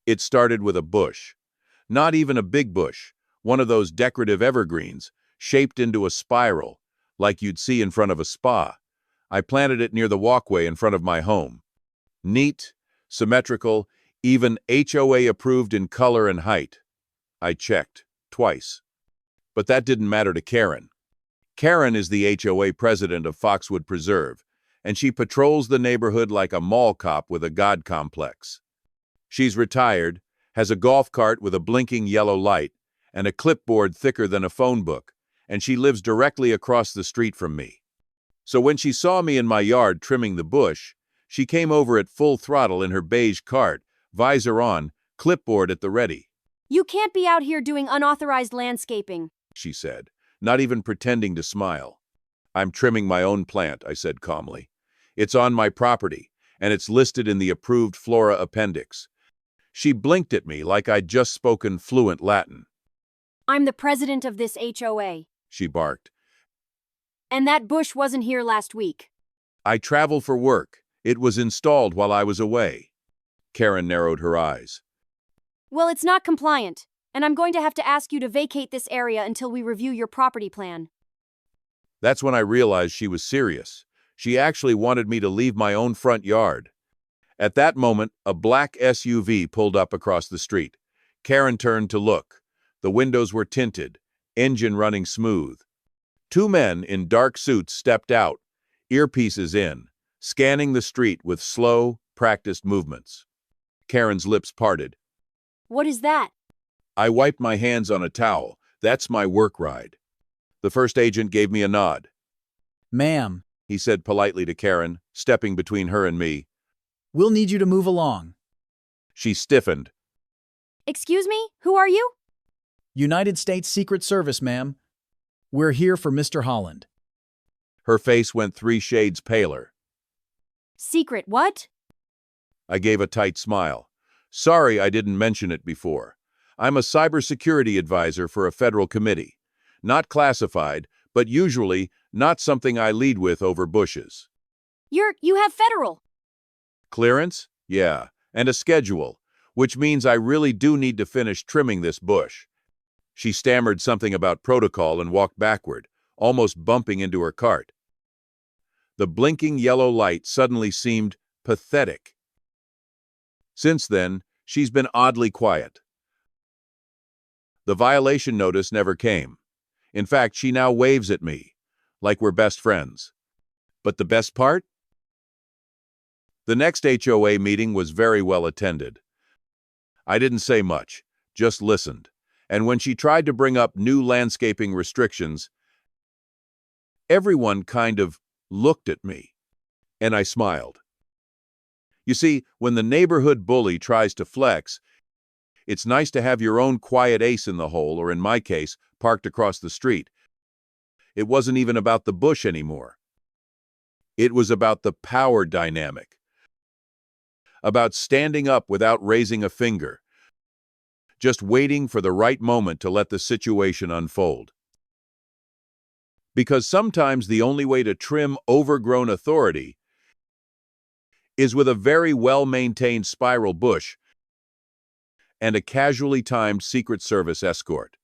It started with a bush. Not even a big bush, one of those decorative evergreens, shaped into a spiral, like you'd see in front of a spa. I planted it near the walkway in front of my home. Neat, symmetrical, even HOA-approved in color and height. I checked, twice. But that didn't matter to Karen. Karen is the HOA president of Foxwood Preserve, and she patrols the neighborhood like a mall cop with a god complex. She's retired, has a golf cart with a blinking yellow light, and a clipboard thicker than a phone book, and she lives directly across the street from me. So when she saw me in my yard trimming the bush, she came over at full throttle in her beige cart, visor on, clipboard at the ready. "You can't be out here doing unauthorized landscaping," she said, not even pretending to smile. "I'm trimming my own plant," I said calmly. "It's on my property, and it's listed in the approved flora appendix." She blinked at me like I'd just spoken fluent Latin. "I'm the president of this HOA. She barked. And that bush wasn't here last week." "I travel for work. It was installed while I was away." Karen narrowed her eyes. "Well, it's not compliant, and I'm going to have to ask you to vacate this area until we review your property plan." That's when I realized she was serious. She actually wanted me to leave my own front yard. At that moment, a black SUV pulled up across the street. Karen turned to look. The windows were tinted, engine running smooth. Two men in dark suits stepped out, earpieces in, scanning the street with slow, practiced movements. Karen's lips parted. "What is that?" I wiped my hands on a towel. "That's my work ride." The first agent gave me a nod. "Ma'am," he said politely to Karen, stepping between her and me. "we'll need you to move along." She stiffened. "Excuse me? Who are you?" "United States Secret Service, ma'am. We're here for Mr. Holland." Her face went 3 shades paler. "Secret what?" I gave a tight smile. "Sorry I didn't mention it before. I'm a cybersecurity advisor for a federal committee. Not classified, but usually not something I lead with over bushes." You have federal." "Clearance? Yeah, and a schedule, which means I really do need to finish trimming this bush." She stammered something about protocol and walked backward, almost bumping into her cart. The blinking yellow light suddenly seemed pathetic. Since then, she's been oddly quiet. The violation notice never came. In fact, she now waves at me, like we're best friends. But the best part? The next HOA meeting was very well attended. I didn't say much, just listened. And when she tried to bring up new landscaping restrictions, everyone kind of looked at me, and I smiled. You see, when the neighborhood bully tries to flex, it's nice to have your own quiet ace in the hole, or in my case, parked across the street. It wasn't even about the bush anymore. It was about the power dynamic. About standing up without raising a finger. Just waiting for the right moment to let the situation unfold. Because sometimes the only way to trim overgrown authority is with a very well-maintained spiral bush and a casually timed Secret Service escort.